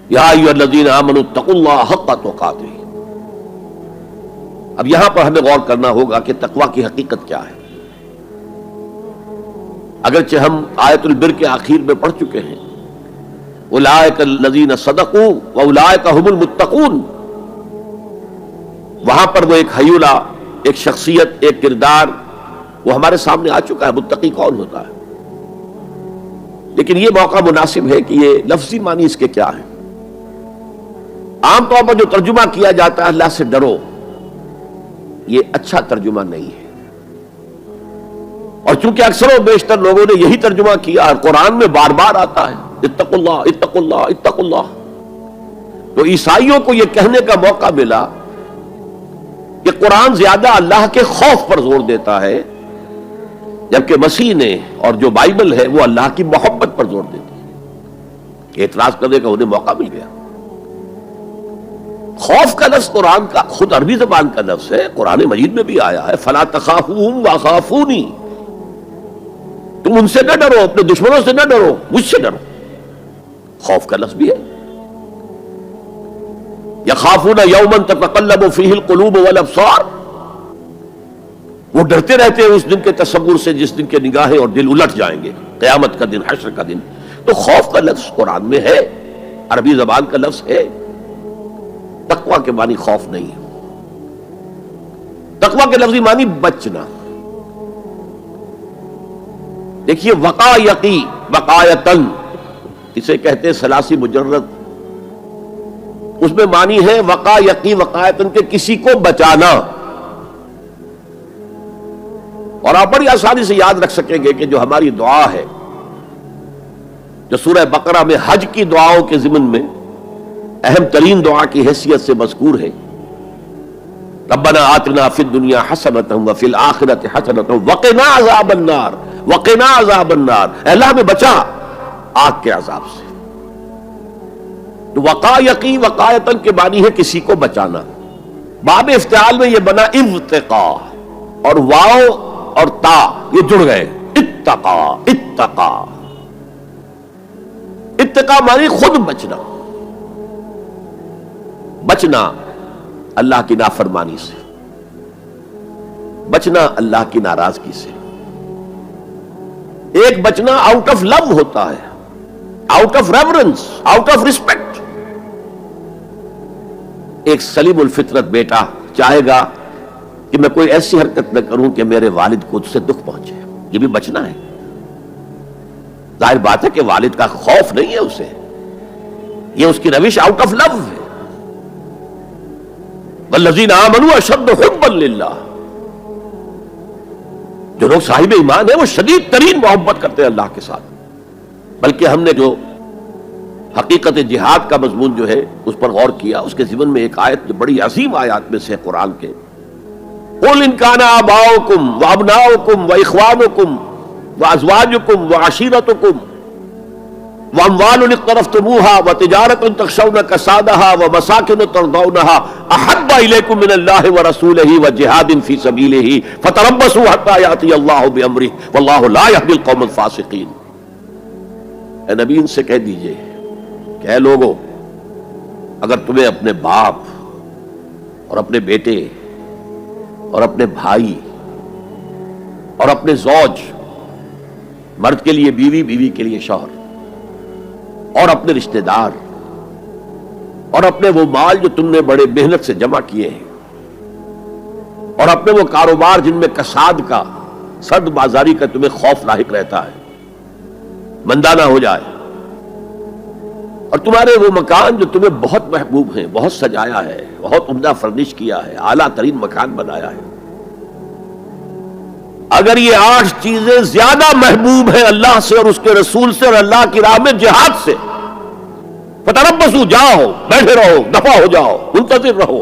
یا ایھا الذین آمنوا اتقوا اللہ حق تقاتہ۔ اب یہاں پر ہمیں غور کرنا ہوگا کہ تقوی کی حقیقت کیا ہے۔ اگرچہ ہم آیت البر کے آخر میں پڑھ چکے ہیں اولئک الذین صدقوا واولئک هم المتقون، وہاں پر وہ ایک ہیولہ، ایک شخصیت، ایک کردار وہ ہمارے سامنے آ چکا ہے، متقی کون ہوتا ہے۔ لیکن یہ موقع مناسب ہے کہ یہ لفظی معنی اس کے کیا ہے۔ عام طور پر جو ترجمہ کیا جاتا ہے اللہ سے ڈرو، یہ اچھا ترجمہ نہیں ہے، اور چونکہ اکثر و بیشتر لوگوں نے یہی ترجمہ کیا اور قرآن میں بار بار آتا ہے اتقوا اللہ اتقوا اللہ اتقوا اللہ، تو عیسائیوں کو یہ کہنے کا موقع ملا کہ قرآن زیادہ اللہ کے خوف پر زور دیتا ہے، جبکہ مسیح نے اور جو بائبل ہے وہ اللہ کی محبت پر زور دیتی ہے۔ اعتراض کرنے کا انہیں موقع مل گیا۔ خوف کا لفظ قرآن کا خود عربی زبان کا لفظ ہے، قرآن مجید میں بھی آیا ہے فَلَا تَخَافُوهُمْ وَخَافُونِي، تم ان سے نہ ڈرو، اپنے دشمنوں سے نہ ڈرو، مجھ سے ڈرو۔ خوف کا لفظ بھی ہے۔ یخافون یوما تتقلب فیہ القلوب والابصار، وہ ڈرتے رہتے ہیں اس دن کے تصور سے جس دن کے نگاہیں اور دل الٹ جائیں گے، قیامت کا دن، حشر کا دن۔ تو خوف کا لفظ قرآن میں ہے، عربی زبان کا لفظ ہے۔ تقوی کے معنی خوف نہیں ہے، تقوی کے لفظی معنی بچنا۔ دیکھیے وقا یقی وقایتن، اسے کہتے ہیں ثلاثی مجرد، اس میں معنی ہے وقا یقی وقایتن کے کسی کو بچانا۔ اور آپ بڑی آسانی سے یاد رکھ سکیں گے کہ جو ہماری دعا ہے، جو سورہ بقرہ میں حج کی دعاؤں کے ضمن میں اہم ترین دعا کی حیثیت سے مذکور ہے، ربنا آتنا فی الدنیا حسنۃ وفی الآخرۃ حسنۃ وقنا عذاب النار وقنا عذاب النار، اے اللہ ہمیں بچا آگ کے عذاب سے۔ تو وقا یقی وقایتن کے معنی ہے کسی کو بچانا۔ باب افتعال میں یہ بنا ابتقا، اور واو اور تا یہ جڑ گئے، اتقا اتقا۔ اتقا معنی خود بچنا، بچنا اللہ کی نافرمانی سے، بچنا اللہ کی ناراضگی سے۔ ایک بچنا آؤٹ آف لو ہوتا ہے، out of reverence, out of respect. ایک سلیم الفطرت بیٹا چاہے گا کہ میں کوئی ایسی حرکت نہ کروں کہ میرے والد کو اس سے دکھ پہنچے، یہ بھی بچنا ہے۔ ظاہر بات ہے کہ والد کا خوف نہیں ہے اسے، یہ اس کی روش آؤٹ آف لو ہے۔ والذین آمنوا اشد حبا للہ، جو لوگ صاحب ایمان ہیں وہ شدید ترین محبت کرتے ہیں اللہ کے ساتھ۔ بلکہ ہم نے جو حقیقت جہاد کا مضمون جو ہے اس پر غور کیا، اس کے ضمن میں ایک آیت جو بڑی عظیم آیات میں سے ہے قرآن کے، قُلْ إِنْ كَانَ آبَاؤُكُمْ وَأَبْنَاؤُكُمْ وَإِخْوَانُكُمْ وَأَزْوَاجُكُمْ وَعَشِيرَتُكُمْ وَأَمْوَالٌ اقْتَرَفْتُمُوهَا وَتِجَارَةٌ تَخْشَوْنَ كَسَادَهَا وَمَسَاكِنُ تَرْضَوْنَهَا أَحَبَّ إِلَيْكُم مِّنَ اللَّهِ وَرَسُولِهِ وَجِهَادٍ فِي سَبِيلِهِ فَتَرَبَّصُوا حَتَّىٰ يَأْتِيَ اللَّهُ بِأَمْرِهِ وَاللَّهُ لَا يَهْدِي الْقَوْمَ الْفَاسِقِينَ۔ اے نبی ان سے کہہ دیجئے کہ اے لوگو، اگر تمہیں اپنے باپ اور اپنے بیٹے اور اپنے بھائی اور اپنے زوج، مرد کے لیے بیوی، بیوی کے لیے شوہر، اور اپنے رشتہ دار اور اپنے وہ مال جو تم نے بڑے محنت سے جمع کیے ہیں، اور اپنے وہ کاروبار جن میں کساد کا، سرد بازاری کا تمہیں خوف لاحق رہتا ہے، مندہ نہ ہو جائے، اور تمہارے وہ مکان جو تمہیں بہت محبوب ہیں، بہت سجایا ہے، بہت عمدہ فرنش کیا ہے، اعلیٰ ترین مکان بنایا ہے، اگر یہ 8 چیزیں زیادہ محبوب ہیں اللہ سے اور اس کے رسول سے اور اللہ کی راہ میں جہاد سے، فتربصوا، جاؤ، بیٹھے رہو، دفع ہو جاؤ، منتظر رہو،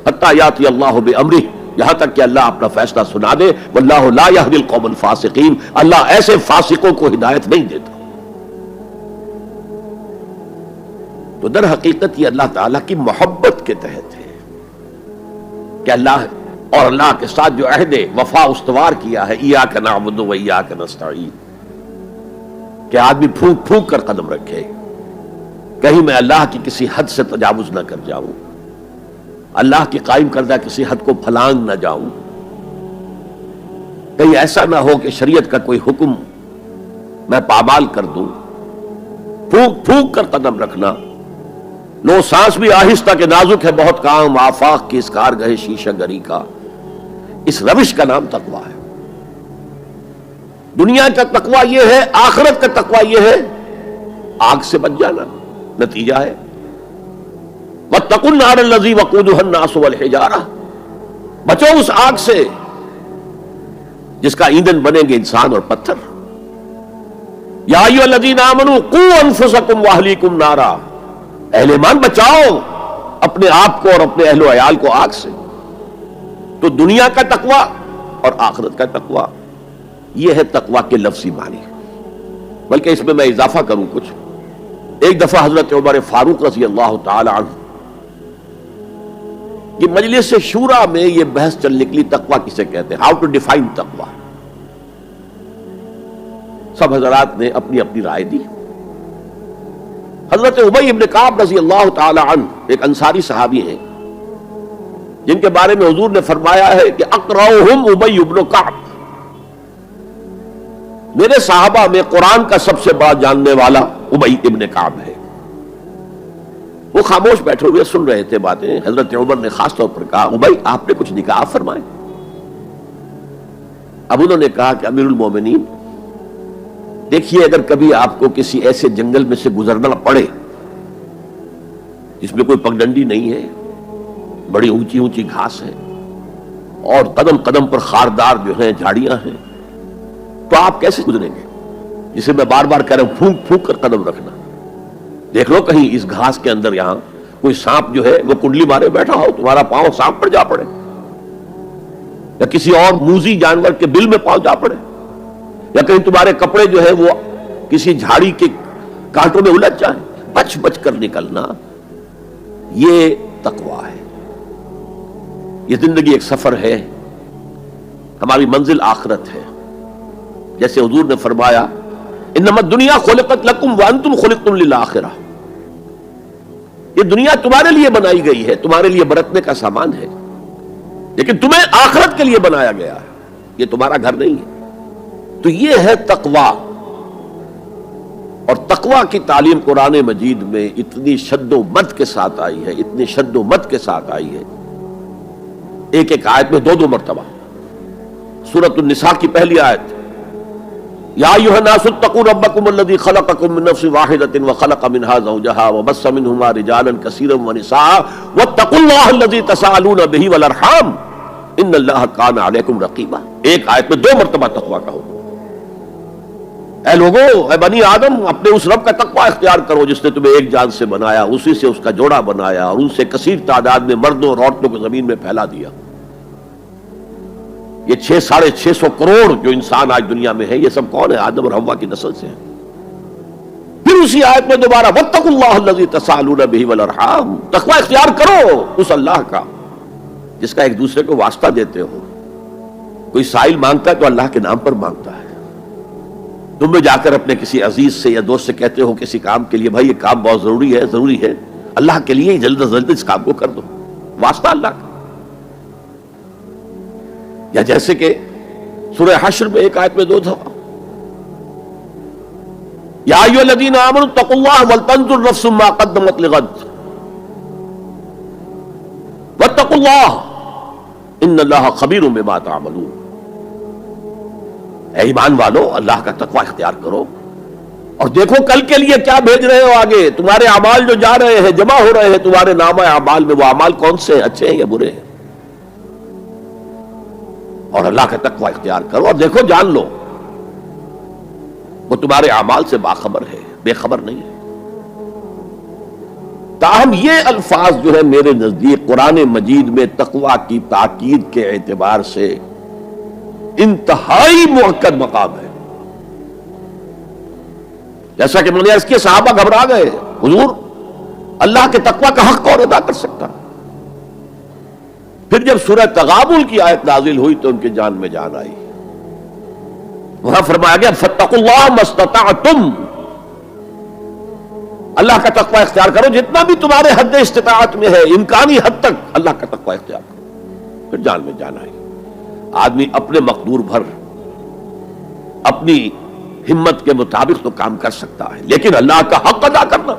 حتیٰ یاتی اللہ بامرہ، یہاں تک کہ اللہ اپنا فیصلہ سنا دے۔ واللہ لا یہدی القوم الفاسقین، اللہ ایسے فاسقوں کو ہدایت نہیں دیتا۔ تو در حقیقت یہ اللہ تعالیٰ کی محبت کے تحت ہے کہ اللہ اور اللہ کے ساتھ جو عہد وفا استوار کیا ہے، ایاک نعبد و ایاک نستعین، کہ آدمی پھونک پھونک کر قدم رکھے، کہیں میں اللہ کی کسی حد سے تجاوز نہ کر جاؤں، اللہ کی قائم کردہ کسی حد کو پھلانگ نہ جاؤں، کہیں ایسا نہ ہو کہ شریعت کا کوئی حکم میں پامال کر دوں۔ پھونک پھونک کر قدم رکھنا، لو سانس بھی آہستہ کہ نازک ہے بہت کام، آفاق کی اس کارگہ شیشہ گری کا، اس روش کا نام تقویٰ ہے۔ دنیا کا تقویٰ یہ ہے، آخرت کا تقویٰ یہ ہے آگ سے بچ جانا۔ نتیجہ ہے وَاتَّقُوا النَّارَ الَّذِي وَقُودُهَا النَّاسُ وَالْحِجَارَةُ، بچو اس آگ سے جس کا ایندھن بنیں گے انسان اور پتھر۔ یا ایھا الذین آمنوا قوا انفسکم واہلیکم نارا، اہل ایمان بچاؤ اپنے آپ کو اور اپنے اہل و عیال کو آگ سے۔ تو دنیا کا تقویٰ اور آخرت کا تقویٰ، یہ ہے تقویٰ کے لفظی معنی۔ بلکہ اس میں میں اضافہ کروں کچھ۔ ایک دفعہ حضرت عمر فاروق رضی اللہ تعالی عنہ کہ مجلس شورا میں یہ بحث چل نکلی تقویٰ کسے کہتے ہیں، ہاؤ ٹو ڈیفائن تقویٰ۔ سب حضرات نے اپنی اپنی رائے دی۔ حضرت ابی بن کعب رضی اللہ تعالی عنہ ایک انصاری صحابی ہیں جن کے بارے میں حضور نے فرمایا ہے کہ اقرؤہم ابی بن کعب، میرے صحابہ میں قرآن کا سب سے بڑا جاننے والا ابی ابن کعب ہے۔ وہ خاموش بیٹھے ہوئے سن رہے تھے باتیں۔ حضرت عمر نے خاص طور پر کہا ابی آپ نے کچھ نکاح فرمائے؟ اب انہوں نے کہا کہ امیر المومنین دیکھیے، اگر کبھی آپ کو کسی ایسے جنگل میں سے گزرنا پڑے جس میں کوئی پگڈنڈی نہیں ہے، بڑی اونچی اونچی گھاس ہے اور قدم قدم پر خاردار جو ہیں جھاڑیاں ہیں، تو آپ کیسے گزریں گے؟ جسے میں بار بار کہہ رہا ہوں پھونک پھونک کر قدم رکھنا۔ دیکھ لو کہیں اس گھاس کے اندر یہاں کوئی سانپ جو ہے وہ کنڈلی مارے بیٹھا ہو، تمہارا پاؤں سانپ پر جا پڑے، یا کسی اور موذی جانور کے بل میں پاؤں جا پڑے، یا کہیں تمہارے کپڑے جو ہے وہ کسی جھاڑی کے کانٹوں میں الجھ جائیں، بچ بچ کر نکلنا، یہ تقویٰ ہے۔ یہ زندگی ایک سفر ہے، ہماری منزل آخرت ہے۔ جیسے حضور نے فرمایا انما الدنیا خلقت لکم وانتم خلقتم للآخرہ، یہ دنیا تمہارے لیے بنائی گئی ہے، تمہارے لیے برتنے کا سامان ہے، لیکن تمہیں آخرت کے لیے بنایا گیا ہے، یہ تمہارا گھر نہیں ہے۔ تو یہ ہے تقویٰ۔ اور تقویٰ کی تعلیم قرآن مجید میں اتنی شد و مد کے ساتھ آئی ہے، اتنی شد و مد کے ساتھ آئی ہے، ایک ایک آیت میں دو مرتبہ۔ سورۃ النساء کی پہلی آیت یا ایھا الناس اتقوا ربکم الذی خلقکم من نفس واحدۃ وخلق منها زوجها وبث منهما رجالا کثیرا ونساء واتقوا اللہ الذی تساءلون به والارحام ان اللہ کان علیکم رقیبا۔ ایک آیت میں دو مرتبہ تقویٰ کا حکم۔ اے لوگو، اے بنی آدم، اپنے اس رب کا تقویٰ اختیار کرو جس نے تمہیں ایک جان سے بنایا، اسی سے اس کا جوڑا بنایا اور ان سے کثیر تعداد میں مردوں اور عورتوں کو زمین میں پھیلا دیا۔ یہ 600-650 کروڑ جو انسان آج دنیا میں ہے، یہ سب کون ہے؟ آدم اور حوا کی نسل سے ہیں۔ پھر اسی آیت میں دوبارہ واتقوا اللہ الذی تساءلون به والارحام، تقویٰ اختیار کرو اس اللہ کا جس کا ایک دوسرے کو واسطہ دیتے ہو۔ کوئی سائل مانگتا ہے تو اللہ کے نام پر مانگتا ہے۔ تم بھی جا کر اپنے کسی عزیز سے یا دوست سے کہتے ہو کسی کام کے لیے بھائی یہ کام بہت ضروری ہے، اللہ کے لیے جلد از جلد اس کام کو کر دو، واسطہ اللہ کا۔ یا جیسے کہ سورہ حشر میں ایک آیت میں دو دفعہ یا ایھا الذین آمنوا اتقوا اللہ ولتنظر نفس ما قدمت لغد واتقوا اللہ ان اللہ خبیر بما تعملون۔ اے ایمان والو، اللہ کا تقویٰ اختیار کرو اور دیکھو کل کے لیے کیا بھیج رہے ہو آگے۔ تمہارے اعمال جو جا رہے ہیں، جمع ہو رہے ہیں تمہارے نامہ اعمال میں، وہ اعمال کون سے ہیں، اچھے ہیں یا برے ہیں؟ اور اللہ کا تقویٰ اختیار کرو اور دیکھو، جان لو وہ تمہارے اعمال سے باخبر ہے، بے خبر نہیں ہے۔ تاہم یہ الفاظ جو ہے میرے نزدیک قرآن مجید میں تقویٰ کی تاکید کے اعتبار سے انتہائی مؤکد مقام ہے۔ جیسا کہ میں نے عرض کیا، صحابہ گھبرا گئے، حضور اللہ کے تقویٰ کا حق کون ادا کر سکتا؟ پھر جب سورہ تغابن کی آیت نازل ہوئی تو ان کی جان میں جان آئی۔ وہاں فرمایا گیا فاتقوا اللہ ما استطعتم، اللہ کا تقوی اختیار کرو جتنا بھی تمہارے حد استطاعت میں ہے، امکانی حد تک اللہ کا تقوی اختیار کرو، پھر جان میں جان آئے گی۔ آدمی اپنے مقدور بھر اپنی ہمت کے مطابق تو کام کر سکتا ہے، لیکن اللہ کا حق ادا کرنا